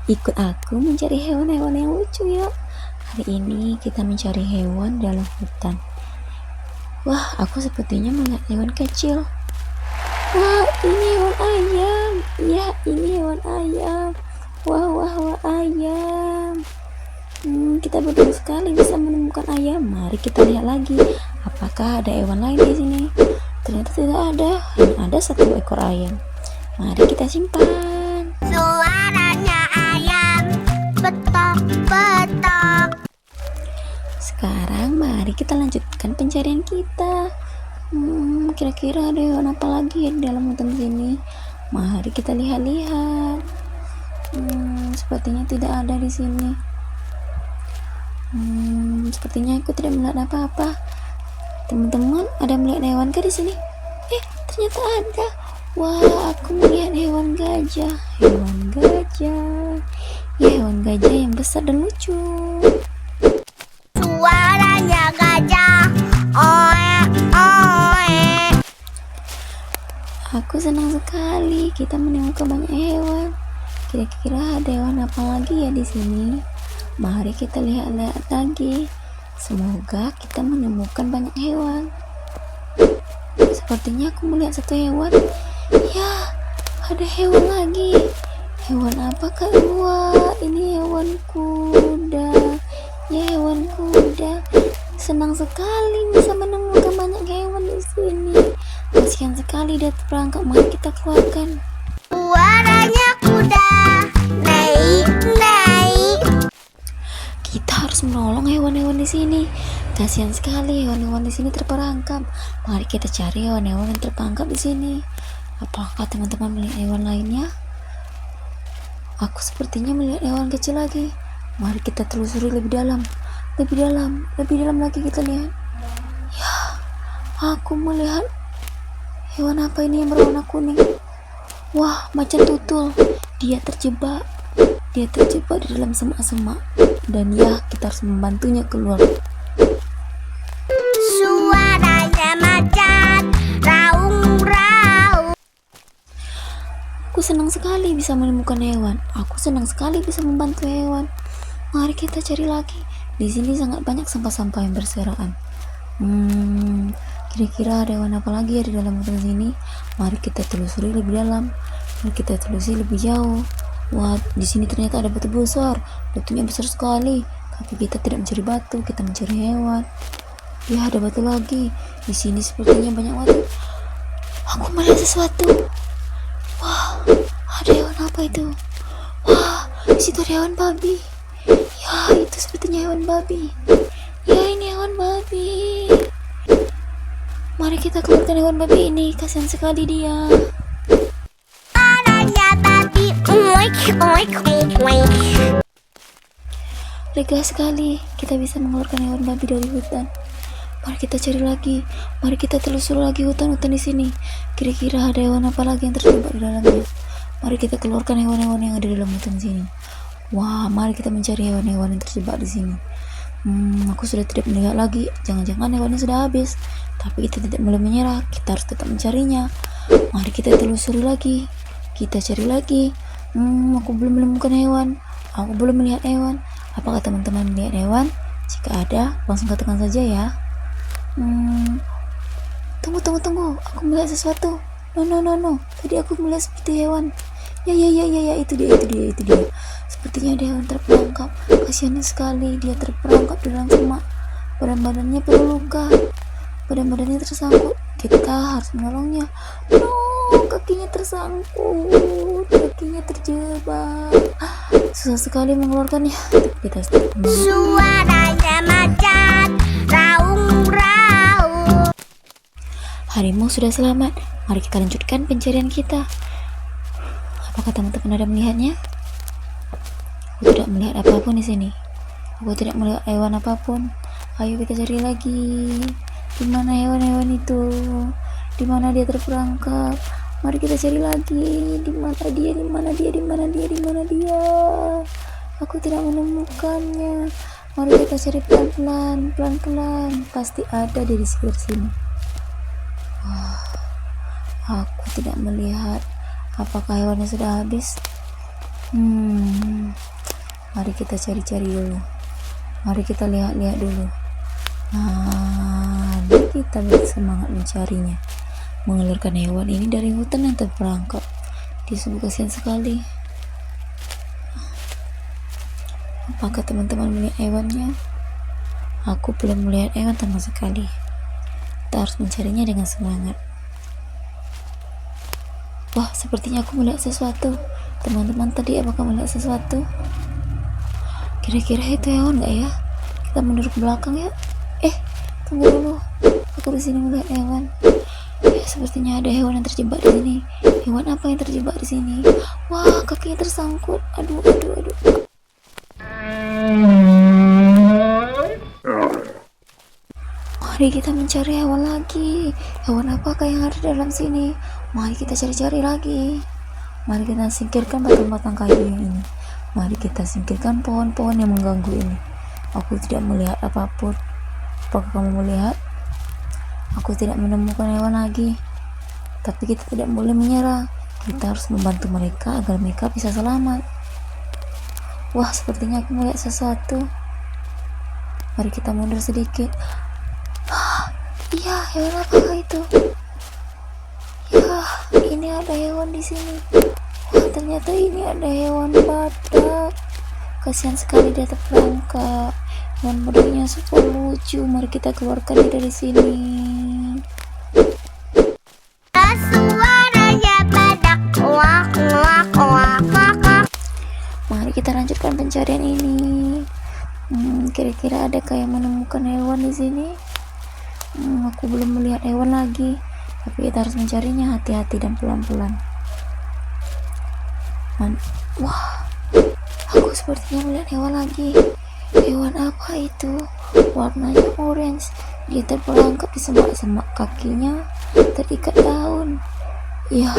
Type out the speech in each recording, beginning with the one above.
Ikut aku mencari hewan-hewan yang lucu ya. Hari ini kita mencari hewan dalam hutan. Wah, aku sepertinya melihat hewan kecil. Wah, ini hewan ayam. Ya, ini hewan ayam. Wah, wah, wah, ayam. Kita beruntung sekali bisa menemukan ayam. Mari kita lihat lagi. Apakah ada hewan lain di sini? Ternyata tidak ada. Hanya ada satu ekor ayam. Mari kita simpan. Suaranya ayam betok-betok. Sekarang mari kita lanjutkan pencarian kita. Kira-kira ada hewan apa lagi ya di dalam hutan sini? Mari kita lihat-lihat. Sepertinya tidak ada di sini. Sepertinya aku tidak melihat apa-apa. Teman-teman, ada melihat hewan kah di sini? Ternyata ada. Wah, aku melihat hewan gajah. Hewan gajah. Ya, hewan gajah yang besar dan lucu. Suaranya gajah. Oe, oe. Aku senang sekali kita menemukan banyak hewan. Kira-kira ada hewan apa lagi ya di sini? Mari kita lihat-lihat lagi. Semoga kita menemukan banyak hewan. Sepertinya aku melihat satu hewan. Ya, ada hewan lagi. Hewan apakah? Wah, ini hewan kuda. Ya, hewan kuda. Senang sekali bisa menemukan banyak hewan di sini. Kasihan sekali dia terperangkap. Mari kita keluarkan. Suaranya kuda. Naik, naik. Kita harus menolong hewan-hewan di sini. Kasihan sekali hewan-hewan di sini terperangkap. Mari kita cari hewan-hewan yang terperangkap di sini. Apakah teman-teman melihat hewan lainnya? Aku sepertinya melihat hewan kecil lagi. Mari kita telusuri lebih dalam. Lebih dalam lagi kita lihat. Ya, aku melihat hewan apa ini yang berwarna kuning. Wah, macan tutul. Dia terjebak di dalam semak-semak. Dan ya, kita harus membantunya keluar. Suaranya macan. Raung-raung. Aku senang sekali bisa menemukan hewan. Aku senang sekali bisa membantu hewan. Mari kita cari lagi. Di sini sangat banyak sampah-sampah yang berserakan. Kira-kira ada hewan apa lagi ya di dalam hutan sini? Mari kita telusuri lebih dalam. Mari kita telusuri lebih jauh. Wah, di sini ternyata ada batu besar. Batunya besar sekali. Tapi kita tidak mencari batu, kita mencari hewan. Ya, ada batu lagi. Di sini sepertinya banyak batu. Aku melihat sesuatu. Wah, ada hewan apa itu? Wah, di situ ada hewan babi. Ya, itu sepertinya hewan babi. Ya, ini hewan babi. Mari kita keluarkan hewan babi ini. Kasihan sekali dia. Suaranya babi. Oink, oink, oink, oink. Lega sekali kita bisa mengeluarkan hewan babi dari hutan. Mari kita cari lagi. Mari kita telusuri lagi hutan-hutan di sini. Kira-kira ada hewan apa lagi yang terjebak di dalamnya. Mari kita keluarkan hewan-hewan yang ada di dalam hutan sini. Wah, mari kita mencari hewan-hewan yang terjebak di sini. Aku sudah tidak melihat lagi. Jangan-jangan hewannya sudah habis. Tapi kita tidak boleh menyerah. Kita harus tetap mencarinya. Mari kita telusuri lagi. Kita cari lagi. Aku belum menemukan hewan. Aku belum melihat hewan. Apakah teman-teman melihat hewan? Jika ada, langsung katakan saja ya. Tunggu. Aku melihat sesuatu. No. Tadi aku melihat seperti hewan. Ya, itu dia. Sepertinya ada hewan terperangkap. Kasihan sekali dia terperangkap di dalam semak. Badan-badannya penuh luka. Badan-badannya tersangkut. Kita harus menolongnya. No, kakinya tersangkut. Kakinya terjebak. Susah sekali mengeluarkannya. Kita harus Suaranya macan. Raung-raung. Harimau sudah selamat. Mari kita lanjutkan pencarian kita. Apakah teman-teman ada melihatnya? Aku tidak melihat apapun di sini. Aku tidak melihat hewan apapun. Ayo kita cari lagi. Di mana hewan-hewan itu? Di mana dia terperangkap? Mari kita cari lagi. Di mana dia? Aku tidak menemukannya. Mari kita cari pelan-pelan. Pasti ada di sekitar sini. Wah, aku tidak melihat. Apakah hewannya sudah habis? Mari kita cari-cari dulu. Mari kita lihat-lihat dulu. Nah, kita bersemangat mencarinya. Mengeluarkan hewan ini dari hutan yang terperangkap. Dia sungguh kasihan sekali. Apakah teman-teman melihat hewannya? Aku belum melihat hewan sama sekali. Kita harus mencarinya dengan semangat. Wah, sepertinya aku melihat sesuatu. Teman-teman tadi apakah melihat sesuatu? Kira-kira itu hewan nggak ya? Kita mundur ke belakang ya. Tunggu dulu. Aku di sini melihat hewan. Sepertinya ada hewan yang terjebak di sini. Hewan apa yang terjebak di sini? Wah, kakinya tersangkut. Aduh. Mari kita mencari hewan lagi. Hewan apakah yang ada di dalam sini? Mari kita cari-cari lagi. Mari kita singkirkan batang-batang kayu yang ini. Mari kita singkirkan pohon-pohon yang mengganggu ini. Aku tidak melihat apapun. Apakah kamu melihat? Aku tidak menemukan hewan lagi. Tapi kita tidak boleh menyerah. Kita harus membantu mereka agar mereka bisa selamat. Wah, sepertinya aku melihat sesuatu. Mari kita mundur sedikit. Iya, hewan apakah itu? Ya, ini ada hewan di sini. Wah, ternyata ini ada hewan badak. Kasihan sekali dia terperangkap. Hewan badaknya super lucu. Mari kita keluarkan dia dari sini. Suaranya badak, kuak kuak kuak kuak. Mari kita lanjutkan pencarian ini. Kira-kira ada kayak menemukan hewan di sini? Aku belum melihat hewan lagi, tapi kita harus mencarinya hati-hati dan pelan-pelan. Wah, aku sepertinya melihat hewan lagi. Hewan apa itu? Warnanya orange. Dia terperangkap di semak-semak, kakinya terikat daun. Ya,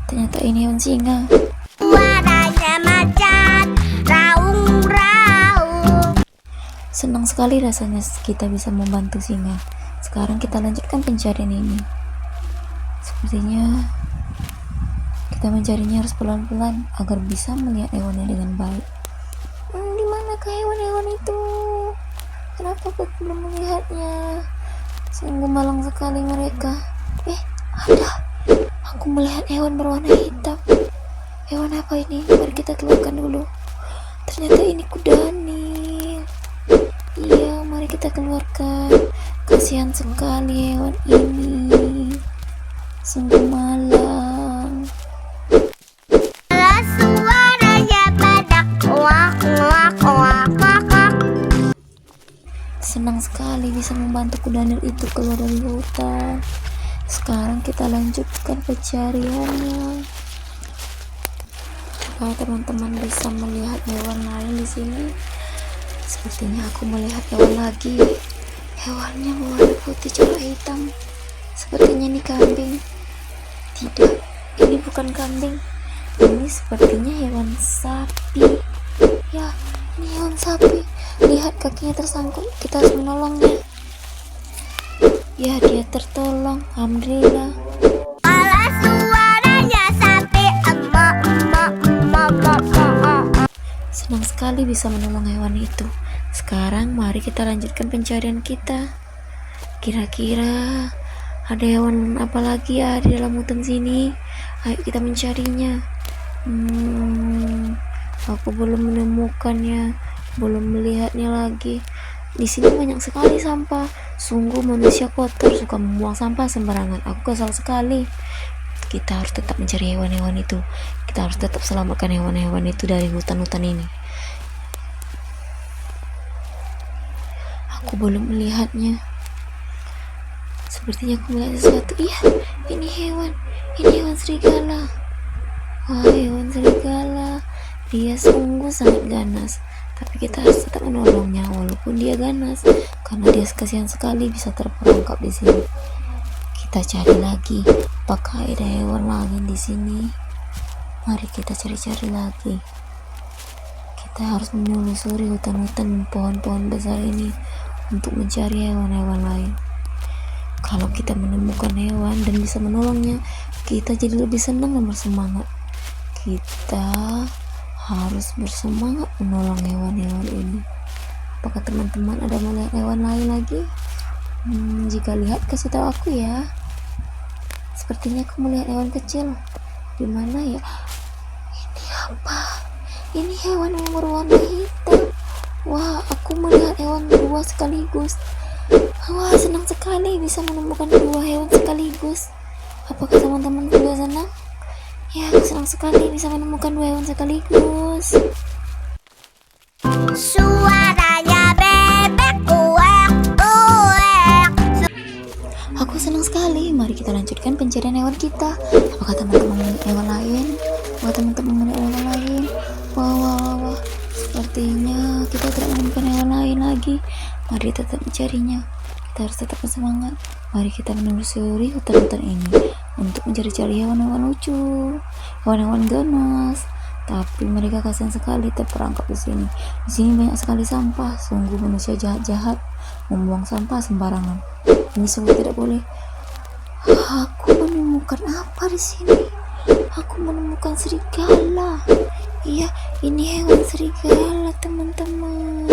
ternyata ini hewan singa. Suaranya macan, raung-raung. Senang sekali rasanya kita bisa membantu singa. Sekarang kita lanjutkan pencarian ini. Sepertinya kita mencarinya harus pelan-pelan agar bisa melihat hewannya dengan baik. Di manakah hewan-hewan itu? Kenapa aku belum melihatnya? Sungguh malang sekali mereka. Ada. Aku melihat hewan berwarna hitam. Hewan apa ini? Mari kita keluarkan dulu. Ternyata ini kuda Nil. Iya, mari kita keluarkan. Kasihan sekali hewan ini. Sungguh malang. Suaranya badak, kuak kuak kuak kuak. Senang sekali bisa membantu kuda Nil itu keluar dari hutan. Sekarang kita lanjutkan pencariannya. Kalau teman-teman bisa melihat hewan lain di sini, sepertinya aku melihat hewan lagi. Hewannya berwarna putih corak hitam. Sepertinya ini kambing. Tidak, ini bukan kambing. Ini sepertinya hewan sapi. Ya, ini hewan sapi. Lihat kakinya tersangkut. Kita harus menolongnya. Ya, dia tertolong. Alhamdulillah. Ala suaranya sapi, emak emak emak emak emak. Senang sekali bisa menolong hewan itu. Sekarang mari kita lanjutkan pencarian kita. Kira-kira ada hewan apa lagi ya di dalam hutan sini? Ayo kita mencarinya. Aku belum menemukannya, belum melihatnya lagi. Di sini banyak sekali sampah. Sungguh manusia kotor, suka membuang sampah sembarangan. Aku kesal sekali. Kita harus tetap mencari hewan-hewan itu. Kita harus tetap selamatkan hewan-hewan itu dari hutan-hutan ini. Aku belum melihatnya. Sepertinya aku melihat sesuatu. Iya, ini hewan. Ini hewan serigala. Wah, hewan serigala. Dia sungguh sangat ganas. Tapi kita harus tetap menolongnya walaupun dia ganas, karena dia kasihan sekali bisa terperangkap di sini. Kita cari lagi, apakah ada hewan lain di sini? Mari kita cari-cari lagi. Kita harus menelusuri hutan-hutan pohon-pohon besar ini untuk mencari hewan-hewan lain. Kalau kita menemukan hewan dan bisa menolongnya, kita jadi lebih senang dan bersemangat. Kita harus bersemangat menolong hewan-hewan ini. Apakah teman-teman ada melihat hewan lain lagi? Jika lihat kasih tahu aku ya. Sepertinya aku melihat hewan kecil. Di mana ya? Ini apa? Ini hewan yang berwarna hitam. Wah, aku melihat hewan dua sekaligus. Wah, senang sekali bisa menemukan dua hewan sekaligus. Apakah teman-teman juga senang? Ya, aku senang sekali bisa menemukan dua hewan sekaligus. Suaranya bebek kuek kuek. Aku senang sekali. Mari kita lanjutkan pencarian hewan kita. Apakah teman-teman melihat hewan lain? Apakah teman-teman melihat hewan lain? Wah. Sepertinya kita tidak menemukan hewan lain lagi. Mari tetap mencarinya. Kita harus tetap bersemangat. Mari kita menelusuri hutan-hutan ini untuk mencari-cari hewan-hewan lucu, hewan-hewan ganas. Tapi mereka kasihan sekali terperangkap di sini. Di sini banyak sekali sampah. Sungguh manusia jahat-jahat membuang sampah sembarangan. Ini sungguh tidak boleh. Aku menemukan apa di sini? Aku menemukan serigala. Iya, ini hewan serigala, teman-teman.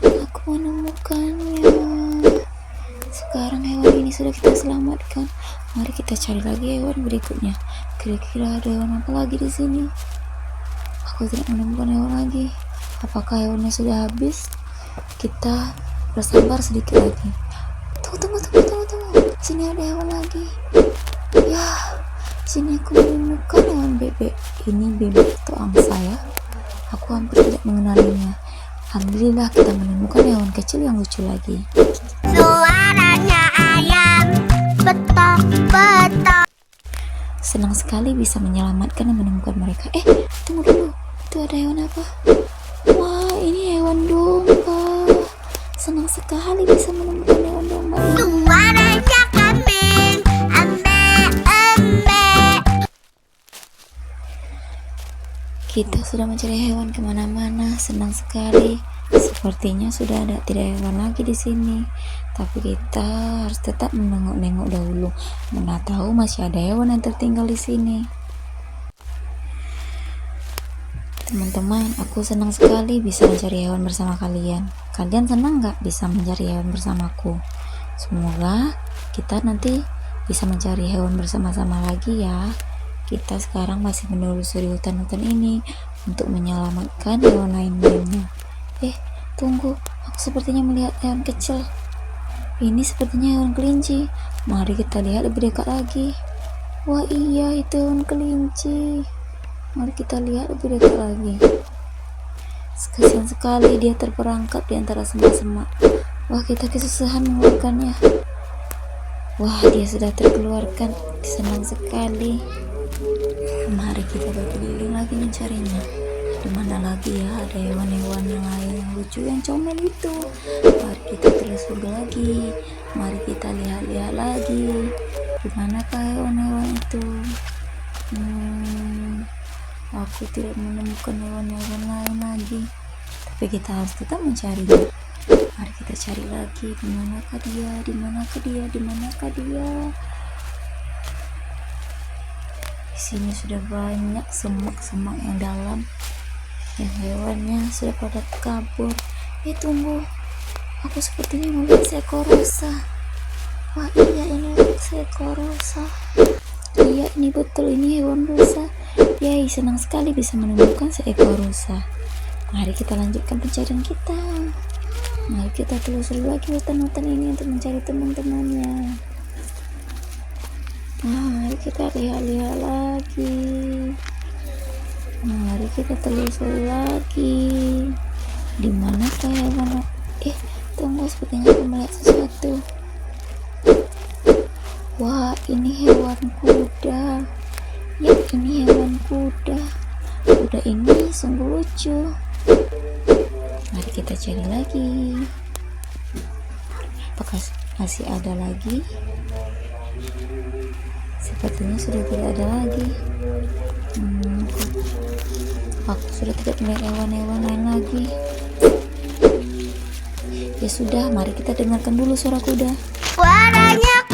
Aku menemukannya. Sekarang hewan ini sudah kita selamatkan. Mari kita cari lagi hewan berikutnya. Kira-kira ada hewan apa lagi di sini? Aku tidak menemukan hewan lagi. Apakah hewannya sudah habis? Kita bersabar sedikit lagi. Tunggu. Sini ada hewan lagi. Ya, sini aku menemukan hewan bebek. Ini bebek atau angsa ya. Aku hampir tidak mengenalinya. Alhamdulillah kita menemukan hewan kecil yang lucu lagi. Suaranya ayam betok-betok. Senang sekali bisa menyelamatkan dan menemukan mereka. Tunggu dulu. Itu ada hewan apa? Wah, ini hewan domba. Senang sekali bisa menemukan hewan domba ini. Suaranya kambing embe-embe. Kita sudah mencari hewan kemana-mana. Senang sekali. Sepertinya sudah tidak hewan lagi di sini. Tapi kita harus tetap menengok-nengok dahulu. Mana tahu masih ada hewan yang tertinggal di sini. Teman-teman, aku senang sekali bisa mencari hewan bersama kalian. Kalian senang nggak bisa mencari hewan bersamaku? Semoga kita nanti bisa mencari hewan bersama-sama lagi ya. Kita sekarang masih menelusuri hutan-hutan ini untuk menyelamatkan hewan lainnya. Tunggu, aku sepertinya melihat hewan kecil. Ini sepertinya hewan kelinci. Mari kita lihat lebih dekat lagi. Wah iya, itu hewan kelinci. Mari kita lihat lebih dekat lagi. Kasihan sekali dia terperangkap di antara semak-semak. Wah, kita kesusahan mengeluarkannya. Wah, dia sudah terkeluarkan. Senang sekali. Mari kita berkeliling lagi mencarinya. Di mana lagi ya ada hewan-hewan yang lain yang lucu, yang comel itu? Mari kita telusuri lagi. Mari kita lihat-lihat lagi. Di manakah hewan-hewan itu? Aku tidak menemukan hewan-hewan lain lagi. Tapi kita harus tetap mencarinya. Mari kita cari lagi. Di manakah dia? Di manakah dia? Di manakah dia? Di sini sudah banyak semak-semak yang dalam. Yang hewannya sudah pada kabur. Tunggu, aku sepertinya melihat seekor rusa. Wah iya, ini seekor rusa. Iya, ini betul, ini hewan rusa. Yay, senang sekali bisa menemukan seekor rusa. Mari kita lanjutkan pencarian kita. Mari kita telusuri lagi hutan-hutan ini untuk mencari teman-temannya. Mari kita lihat-lihat lagi. Mari kita telusuri lagi. Di mana hewan? Tunggu, sepertinya aku melihat sesuatu. Wah, ini hewan kuda. Ya, ini hewan kuda. Kuda ini sungguh lucu. Mari kita cari lagi. Apakah masih ada lagi? Sepertinya sudah tidak ada lagi. Aku sudah tidak melihat hewan-hewan lain lagi. Ya sudah, mari kita dengarkan dulu suara kuda. Suaranya